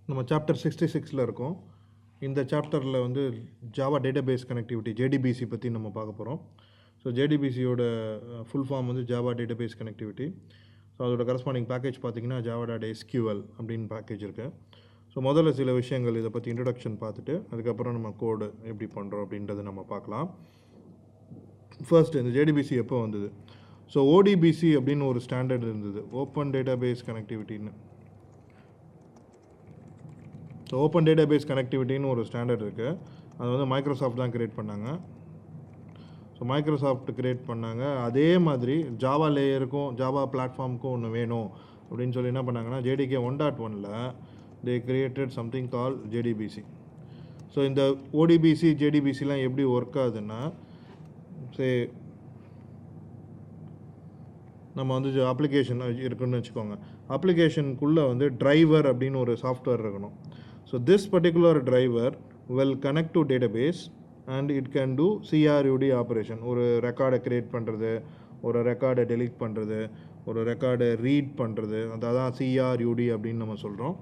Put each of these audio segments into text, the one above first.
நம்ம சாப்டர் 66ல் இருக்கோம். இந்த சாப்டரில் வந்து ஜாவா டேட்டாபேஸ் கனெக்டிவிட்டி ஜேடிபிசி பற்றி நம்ம பார்க்க போகிறோம். ஸோ ஜேடிபிசியோட ஃபுல் ஃபார்ம் வந்து ஜாவா டேட்டாபேஸ் கனெக்டிவிட்டி. ஸோ அதோட கரஸ்பாண்டிங் பேக்கேஜ் பார்த்திங்கன்னா java.sql அப்படின்னு பேக்கேஜ் இருக்குது. ஸோ முதல்ல சில விஷயங்கள் இதை பற்றி இன்ட்ரடக்ஷன் பார்த்துட்டு அதுக்கப்புறம் நம்ம கோடு எப்படி பண்ணுறோம் அப்படின்றத நம்ம பார்க்கலாம். ஃபர்ஸ்ட் இந்த ஜேடிபிசி எப்போ வந்தது? ஸோ ஓடிபிசி அப்படின்னு ஒரு ஸ்டாண்டர்ட் இருந்தது, ஓப்பன் டேட்டாபேஸ் கனெக்டிவிட்டின்னு. ஸோ ஓப்பன் டேட்டாபேஸ் கனெக்டிவிட்டின்னு ஒரு ஸ்டாண்டர்ட் இருக்குது. அது வந்து மைக்ரோசாஃப்ட் தான் கிரியேட் பண்ணாங்க. ஸோ மைக்ரோசாஃப்ட் கிரியேட் பண்ணாங்க. அதே மாதிரி ஜாவா லேயருக்கும் ஜாவா பிளாட்ஃபார்முக்கும் ஒன்று வேணும் அப்படின்னு சொல்லி என்ன பண்ணாங்கன்னா JDK 1.1ல் they created something call JDBC. So இந்த ஓடிபிசி ஜேடிபிசிலாம் எப்படி ஒர்க் ஆகுதுன்னா, நம்ம வந்து அப்ளிகேஷன் இருக்குன்னு வச்சுக்கோங்க. அப்ளிகேஷனுக்குள்ளே வந்து டிரைவர் அப்படின்னு ஒரு சாஃப்ட்வேர் இருக்கணும். So this particular driver will connect to database and it can do CRUD operation. ஒரு ரெக்கார்டை க்ரியேட் பண்ணுறது, ஒரு ரெக்கார்டை டெலீட் பண்ணுறது, ஒரு ரெக்கார்டை ரீட் பண்ணுறது, அதான் CRUD அப்படின்னு நம்ம சொல்கிறோம்.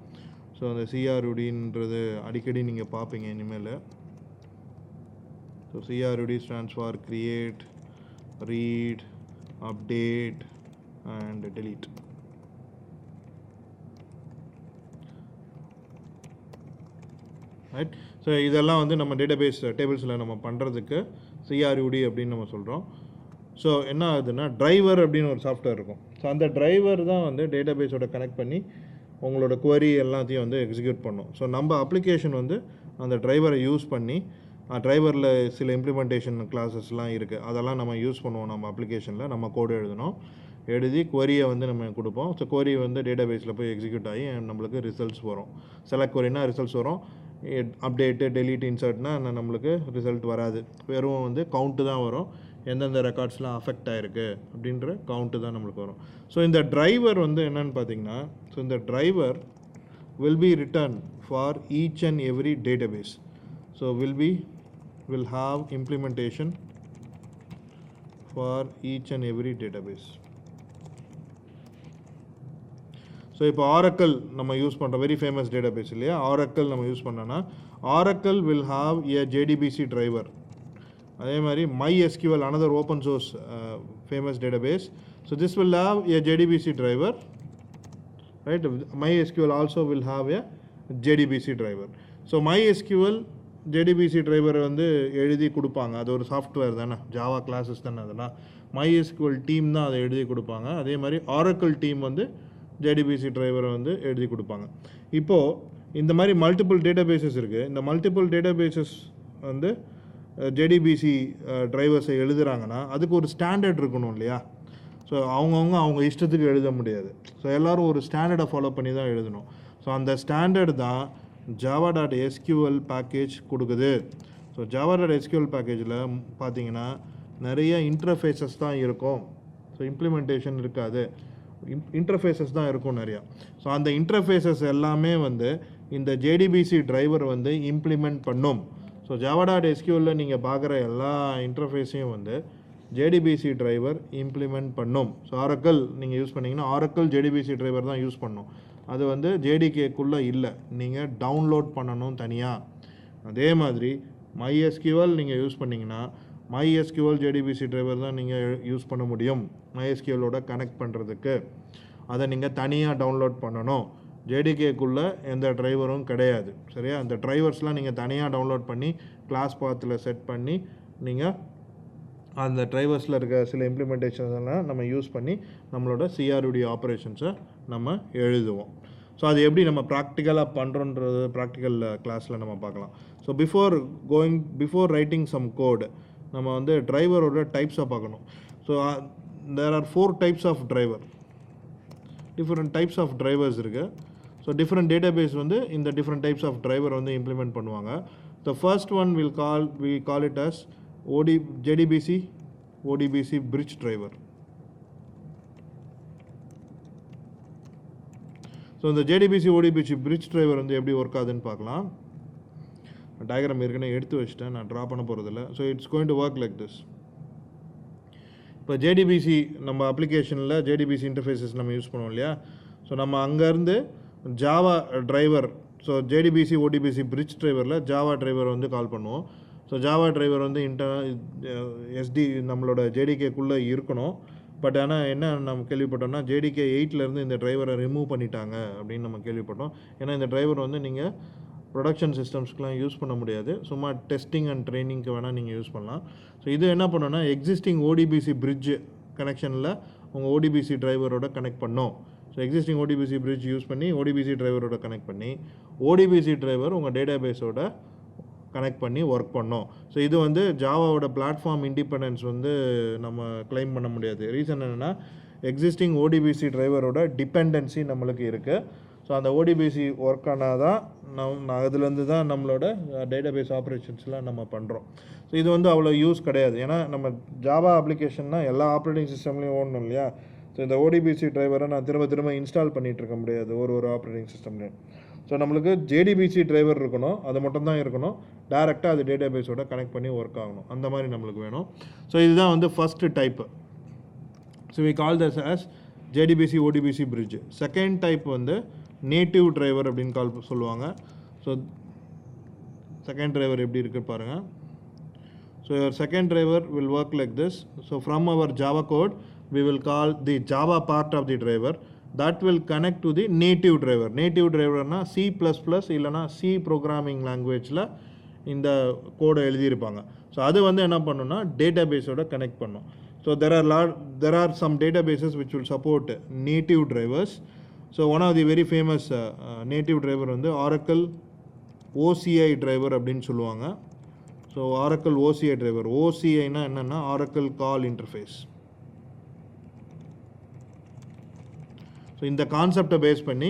ஸோ அந்த CRUDன்றது அடிக்கடி நீங்கள் பார்ப்பீங்க இனிமேல். So CRUD stands for create, read, update and delete. Right. So இதெல்லாம் வந்து நம்ம டேட்டாபேஸ் டேபிள்ஸில் நம்ம பண்ணுறதுக்கு CRUD அப்படின்னு நம்ம சொல்கிறோம். ஸோ என்ன ஆகுதுன்னா டிரைவர் அப்படின்னு ஒரு சாஃப்ட்வேர் இருக்கும். ஸோ அந்த டிரைவர் தான் வந்து டேட்டாபேஸோட கனெக்ட் பண்ணி உங்களோட குவரி எல்லாத்தையும் வந்து எக்ஸிக்யூட் பண்ணும். ஸோ நம்ம அப்ளிகேஷன் வந்து அந்த டிரைவரை யூஸ் பண்ணி, டிரைவரில் சில இம்ப்ளிமெண்டேஷன் கிளாஸஸ்லாம் இருக்குது, அதெல்லாம் நம்ம யூஸ் பண்ணுவோம். நம்ம அப்ளிகேஷனில் நம்ம கோடு எழுதி குவரியை வந்து நம்ம கொடுப்போம். ஸோ குவரி வந்து டேட்டாபேஸில் போய் எக்ஸிக்யூட் ஆகி நம்மளுக்கு ரிசல்ட்ஸ் வரும். செலக்ட் குவரினா ரிசல்ட்ஸ் வரும், அப்டேட்டு, டெலீட், இன்சர்ட்னா நம்மளுக்கு ரிசல்ட் வராது. வெறும் வந்து கவுண்ட்டு தான் வரும், எந்தெந்த ரெக்கார்ட்ஸ்லாம் அஃபெக்ட் ஆகிருக்கு அப்படின்ற கவுண்ட்டு தான் நம்மளுக்கு வரும். ஸோ இந்த டிரைவர் வந்து என்னென்னு பார்த்தீங்கன்னா, ஸோ இந்த driver will be written for each and every database. So will have implementation for each and every database. So இப்போ ஆரக்கிள் நம்ம யூஸ் பண்ணுற வெரி ஃபேமஸ் டேட்டாபேஸ் இல்லையா, ஆரக்கிள் நம்ம யூஸ் பண்ணோன்னா Oracle will have a JDBC driver. அதே மாதிரி MySQL another open source famous database. So this will have a JDBC driver, right. MySQL also will have a JDBC driver. So MySQL JDBC டிரைவரை வந்து எழுதி கொடுப்பாங்க. அது ஒரு software தானே, Java classes தானே, அதெல்லாம் MySQL டீம் தான் அதை எழுதி கொடுப்பாங்க. அதே மாதிரி ஆரக்கிள் டீம் வந்து JDBC டிரைவரை வந்து எழுதி கொடுப்பாங்க. இப்போது இந்த மாதிரி மல்டிபிள் டேட்டாபேஸஸ் இருக்குது. இந்த மல்டிபிள் டேட்டாபேஸஸ் வந்து JDBC டிரைவர்ஸை எழுதுகிறாங்கன்னா அதுக்கு ஒரு ஸ்டாண்டர்ட் இருக்கணும் இல்லையா. ஸோ அவங்க இஷ்டத்துக்கு எழுத முடியாது. ஸோ எல்லோரும் ஒரு ஸ்டாண்டர்டை ஃபாலோ பண்ணி தான் எழுதணும். ஸோ அந்த ஸ்டாண்டர்ட் தான் java.sql பேக்கேஜ் கொடுக்குது. ஸோ java.sql பேக்கேஜில் பார்த்தீங்கன்னா நிறைய இன்டர்ஃபேஸஸ் தான் இருக்கும். ஸோ இம்ப்ளிமெண்டேஷன் இருக்காது, இன்டர்ஃபேஸஸ் தான் இருக்கும் நிறையா. ஸோ அந்த இன்டர்ஃபேஸஸ் எல்லாமே வந்து இந்த JDBC டிரைவர் வந்து இம்ப்ளிமெண்ட் பண்ணும். ஸோ java.sql நீங்கள் பார்க்குற எல்லா இன்டர்ஃபேஸையும் வந்து JDBC டிரைவர் இம்ப்ளிமெண்ட் பண்ணும். ஸோ ஆரக்கிள் நீங்கள் யூஸ் பண்ணிங்கன்னா ஆரக்கிள் JDBC டிரைவர் தான் யூஸ் பண்ணும். அது வந்து JDKக்குள்ளே இல்லை, நீங்கள் டவுன்லோட் பண்ணணும் தனியாக. அதே மாதிரி MySQL நீங்கள் யூஸ் பண்ணிங்கன்னா MySQL JDBC டிரைவர் தான் நீங்கள் யூஸ் பண்ண முடியும் MySQLோட கனெக்ட் பண்ணுறதுக்கு. அதை நீங்கள் தனியாக டவுன்லோட் பண்ணணும். JDKக்குள்ளே எந்த டிரைவரும் கிடையாது, சரியா. அந்த டிரைவர்ஸ்லாம் நீங்கள் தனியாக டவுன்லோட் பண்ணி கிளாஸ் பாத்தில் செட் பண்ணி நீங்கள் அந்த டிரைவர்ஸில் இருக்க சில இம்ப்ளிமெண்டேஷன்ஸ் எல்லாம் நம்ம யூஸ் பண்ணி நம்மளோட CRUD ஆப்ரேஷன்ஸை நம்ம எழுதுவோம். ஸோ அது எப்படி நம்ம ப்ராக்டிக்கலாக பண்ணுறோன்றது ப்ராக்டிக்கல் கிளாஸில் நம்ம பார்க்கலாம். So before writing some code நம்ம வந்து டிரைவரோட டைப்ஸை பார்க்கணும். So there are 4 types of driver, different types of drivers இருக்குது. ஸோ டிஃப்ரெண்ட் டேட்டாபேஸ் வந்து இந்த டிஃப்ரெண்ட் டைப்ஸ் ஆஃப் டிரைவர் வந்து இம்ப்ளிமெண்ட் பண்ணுவாங்க. The first one we call it as ODBC bridge driver. So இந்த ODBC bridge driver வந்து எப்படி work ஆகுதுன்னு பார்க்கலாம். டயக்ராம் ஏற்கனவே எடுத்து வச்சுட்டேன், நான் ட்ரா பண்ண போகிறதில்ல. So it's going to work like this. இப்போ JDBC நம்ம அப்ளிகேஷனில் JDBC இன்டர்ஃபேஸஸ் நம்ம யூஸ் பண்ணுவோம் இல்லையா. ஸோ நம்ம அங்கேருந்து Java driver so JDBC ODBC bridge டிரைவரில் ஜாவா டிரைவர் வந்து கால் பண்ணுவோம். ஸோ ஜாவா டிரைவர் வந்து எஸ்டி நம்மளோட ஜேடிகேக்குள்ளே இருக்கணும். பட் ஆனால் என்ன நம்ம கேள்விப்பட்டோம்னா ஜேடிகே 8லேருந்து இந்த டிரைவரை ரிமூவ் பண்ணிட்டாங்க அப்படின்னு நம்ம கேள்விப்பட்டோம். ஏன்னா இந்த டிரைவர் வந்து நீங்கள் ப்ரொடக்ஷன் சிஸ்டம்ஸ்க்குலாம் யூஸ் பண்ண முடியாது, சும்மா டெஸ்டிங் அண்ட் ட்ரைனிங்க்கு வேணால் நீங்கள் யூஸ் பண்ணலாம். ஸோ இது என்ன பண்ணோன்னா எக்ஸிஸ்டிங் ஓடிபிசி பிரிட்ஜ் கனெக்ஷனில் உங்கள் ஓடிபிசி டிரைவரோட கனெக்ட் பண்ணோம். So existing ODBC bridge use பண்ணி ஓடிபிசி டிரைவரோட கனெக்ட் பண்ணி ஓடிபிசி டிரைவர் உங்கள் டேட்டா பேஸோட கனெக்ட் பண்ணி ஒர்க் பண்ணோம். ஸோ இது வந்து ஜாவாவோட பிளாட்ஃபார்ம் இண்டிபெண்டன்ஸ் வந்து நம்ம கிளைம் பண்ண முடியாது. ரீசன் என்னென்னா எக்ஸிஸ்டிங் ஓடிபிசி டிரைவரோட டிபெண்டன்சி நம்மளுக்கு இருக்குது. ஸோ அந்த ஓடிபிசி ஒர்க் ஆனால் தான் அதுலேருந்து தான் நம்மளோட டேட்டாபேஸ் ஆப்ரேஷன்ஸ்லாம் நம்ம பண்ணுறோம். ஸோ இது வந்து அவ்வளோ யூஸ் கிடையாது. ஏன்னா நம்ம ஜாவா அப்ளிகேஷன்னா எல்லா ஆப்ரேட்டிங் சிஸ்டம்லேயும் ஓடணும் இல்லையா. ஸோ இந்த ஓடிபிசி டிரைவரை நான் திரும்ப இன்ஸ்டால் பண்ணிகிட்டு இருக்க முடியாது ஒரு ஆப்ரேட்டிங் சிஸ்டம்லேயும். ஸோ நம்மளுக்கு ஜேடிபிசி டிரைவர் இருக்கணும், அது மட்டும் தான் இருக்கணும். டேரெக்டாக அது டேட்டாபேஸோட கனெக்ட் பண்ணி ஒர்க் ஆகணும், அந்த மாதிரி நம்மளுக்கு வேணும். ஸோ இதுதான் வந்து first type. So we call this as JDBC ODBC bridge. Second type வந்து நேட்டிவ் டிரைவர் அப்படின்னு சொல்லுவாங்க. ஸோ செகண்ட் டிரைவர் எப்படி இருக்குது பாருங்கள். So your second driver will work like this. So from our Java code we will call the Java part of the driver that will connect to the native driver. Native driver na C++ இல்லனா C programming languageல இந்த கோடை எழுதியிருப்பாங்க. So அது வந்து என்ன பண்ணுன்னா டேட்டாபேஸோட connect பண்ணும். So there are some databases which will support native drivers. So one of the very famous native driver வந்து Oracle OCI driver அப்படின்னு சொல்லுவாங்க. ஸோ Oracle OCI driver, OCIனா என்னென்னா Oracle Call Interface. ஸோ இந்த கான்செப்டை பேஸ் பண்ணி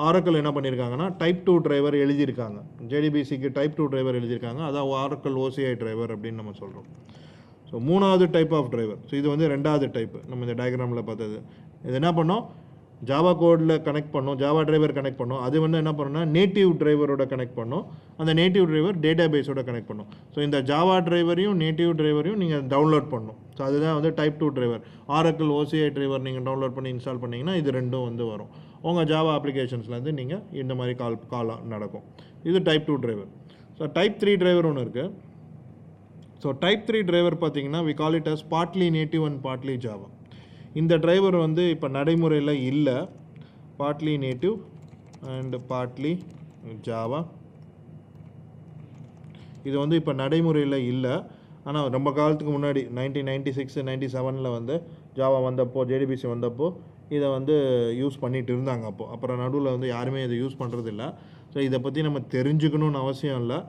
Oracle என்ன பண்ணியிருக்காங்கன்னா type 2 driver எழுதியிருக்காங்க. ஜேடிபிசிக்கு டைப் 2 டிரைவர் எழுதியிருக்காங்க, அதான் ஆரக்கிள் ஓசிஐ டிரைவர் அப்படின்னு நம்ம சொல்கிறோம். ஸோ மூணாவது டைப் ஆஃப் டிரைவர். ஸோ இது வந்து ரெண்டாவது டைப்பு நம்ம இந்த டயக்ராமில் பார்த்தது. இது என்ன பண்ணோம், ஜாவா கோடில் கனெக்ட் பண்ணோம், ஜாவா டிரைவர் கனெக்ட் பண்ணோம். அது வந்து என்ன பண்ணோம்னா நேட்டிவ் டிரைவரோட கனெக்ட் பண்ணோம், அந்த நேட்டிவ் டிரைவர் டேட்டா பேஸோட கனெக்ட் பண்ணோம். ஸோ இந்த ஜாவா டிரைவரையும் நேட்டிவ் டிரைவரையும் நீங்கள் டவுன்லோட் பண்ணணும். ஸோ அதுதான் வந்து type 2 driver. Oracle OCI driver நீங்கள் டவுன்லோட் பண்ணி இன்ஸ்டால் பண்ணிங்கன்னா இது ரெண்டும் வந்து வரும். உங்கள் ஜாவா அப்ளிகேஷன்ஸ்லேருந்து நீங்கள் இந்த மாதிரி கால் நடக்கும். இது type 2 driver. So type 3 driver ஒன்று இருக்குது. ஸோ டைப் 3 டிரைவர் பார்த்தீங்கன்னா we call it as partly native and partly Java. இந்த டிரைவர் வந்து இப்போ நடைமுறையில் இல்லை. Partly native and partly Java இது வந்து இப்போ நடைமுறையில் இல்லை. ஆனால் ரொம்ப காலத்துக்கு முன்னாடி 1996 97 வந்து ஜாவா வந்தப்போ, ஜேடிபிசி வந்தப்போ இதை வந்து யூஸ் பண்ணிகிட்டு இருந்தாங்க. அப்புறம் நடுவில் வந்து யாருமே இதை யூஸ் பண்ணுறதில்ல. ஸோ இதை பற்றி நம்ம தெரிஞ்சுக்கணுன்னு அவசியம் இல்லை.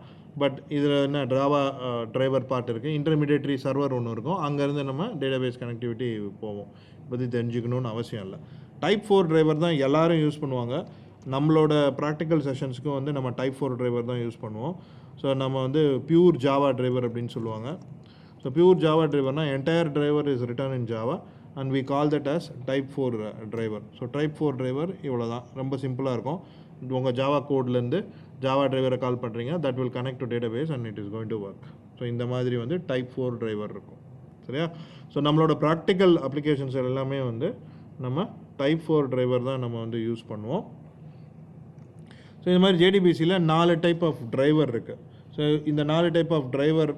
பட் இதில் என்ன ஜாவா டிரைவர் பார்ட் இருக்குது, இன்டர்மீடியேட்ரி சர்வர் ஒன்று இருக்கும், அங்கேருந்து நம்ம டேட்டாபேஸ் கனெக்டிவிட்டி போவோம். பற்றி தெரிஞ்சுக்கணுன்னு அவசியம் இல்லை. டைப் 4 டிரைவர் தான் எல்லோரும் யூஸ் பண்ணுவாங்க. நம்மளோட ப்ராக்டிக்கல் செஷன்ஸுக்கும் வந்து நம்ம டைப் 4 டிரைவர் தான் யூஸ் பண்ணுவோம். ஸோ நம்ம வந்து பியூர் ஜாவா டிரைவர் அப்படின்னு சொல்லுவாங்க. ஸோ பியூர் ஜாவா டிரைவர்னால் entire driver is written in Java and we call that as type 4 driver. So type 4 driver இவ்வளோ தான், ரொம்ப சிம்பிளாக இருக்கும். உங்கள் ஜாவா கோட்லேருந்து ஜாவா டிரைவரை கால் பண்ணுறீங்க, that will connect to database and it is going to work. So இந்த மாதிரி வந்து டைப் 4 டிரைவர் இருக்கும். சரியா? ஸோ நம்மளோட ப்ராக்டிக்கல் அப்ளிகேஷன்ஸ் எல்லாமே வந்து நம்ம டைப் 4 டிரைவர் தான் நம்ம வந்து யூஸ் பண்ணுவோம். ஸோ இது மாதிரி ஜேடிபிசியில் 4 டைப் ஆஃப் டிரைவர் இருக்குது. ஸோ இந்த 4 டைப் ஆஃப் டிரைவர்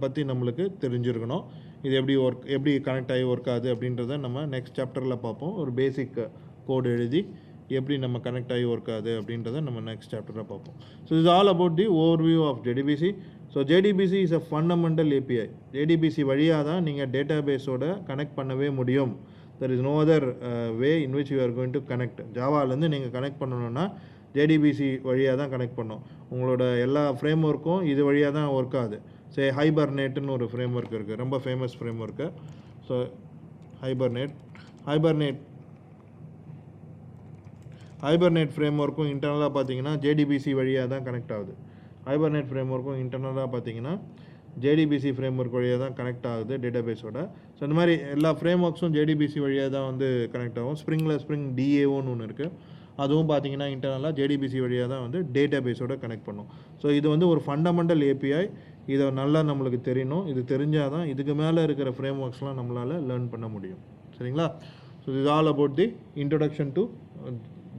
பற்றி நம்மளுக்கு தெரிஞ்சிருக்கணும். இது எப்படி கனெக்ட் ஆகி ஒர்க் ஆகுது அப்படின்றத நம்ம நெக்ஸ்ட் சாப்டரில் பார்ப்போம். ஒரு பேசிக் கோடு எழுதி எப்படி நம்ம கனெக்ட் ஆகி ஒர்க் ஆகுது அப்படின்றத நம்ம நெக்ஸ்ட் சாப்டரில் பார்ப்போம். So is all about the overview of JDBC. So JDBC is a fundamental API. ஜேடிபிசி வழியாக தான் நீங்கள் டேட்டா பேஸோட கனெக்ட் பண்ணவே முடியும். There is no other way in which you are going to connect. ஜாவாலேருந்து நீங்கள் கனெக்ட் பண்ணணுன்னா ஜேடிபிசி வழியாக தான் கனெக்ட் பண்ணோம். உங்களோட எல்லா ஃப்ரேம் ஒர்க்கும் இது வழியாக தான் ஒர்க் ஆகுது. ஹைபர்னேட்டுன்னு ஒரு ஃப்ரேம் ஒர்க் இருக்குது, ரொம்ப famous frame work. So hibernate frame ஒர்க்கும் இன்டர்னலாக பார்த்தீங்கன்னா ஜேடிபிசி வழியாக தான் கனெக்ட் ஆகுது. ஹைபர்னேட் ஃப்ரேம் ஒர்க்கும் இன்டர்னலாக பார்த்தீங்கன்னா ஜேடிபிசி ஃப்ரேம் ஒர்க் வழியாக தான் கனெக்ட் ஆகுது டேட்டாபேஸோட. ஸோ இந்த மாதிரி எல்லா ஃப்ரேம் ஒர்க்ஸும் ஜேடிபிசி வழியாக தான் வந்து கனெக்ட் ஆகும். ஸ்ப்ரிங் டிஏஓன்னு ஒன்று இருக்குது, அதுவும் பார்த்தீங்கன்னா இன்டர்னலாக ஜேடிபிசி வழியாக தான் வந்து டேட்டாபேஸோட கனெக்ட் பண்ணும். ஸோ இது வந்து ஒரு ஃபண்டமெண்டல் ஏபிஐ. இதை நல்லா நம்மளுக்கு தெரியணும். இது தெரிஞ்சால் தான் இதுக்கு மேலே இருக்கிற ஃப்ரேம் ஒர்க்ஸ்லாம் நம்மளால் லேர்ன் பண்ண முடியும். சரிங்களா? ஸோ இது all about the introduction to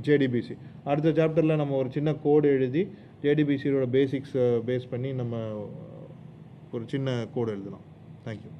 JDBC. அடுத்த சாப்டரில் நம்ம ஒரு சின்ன கோடு எழுதி ஜேடிபிசியோட பேசிக்ஸ் பேஸ் பண்ணி நம்ம ஒரு சின்ன கோடு எழுதலாம். தேங்க்யூ.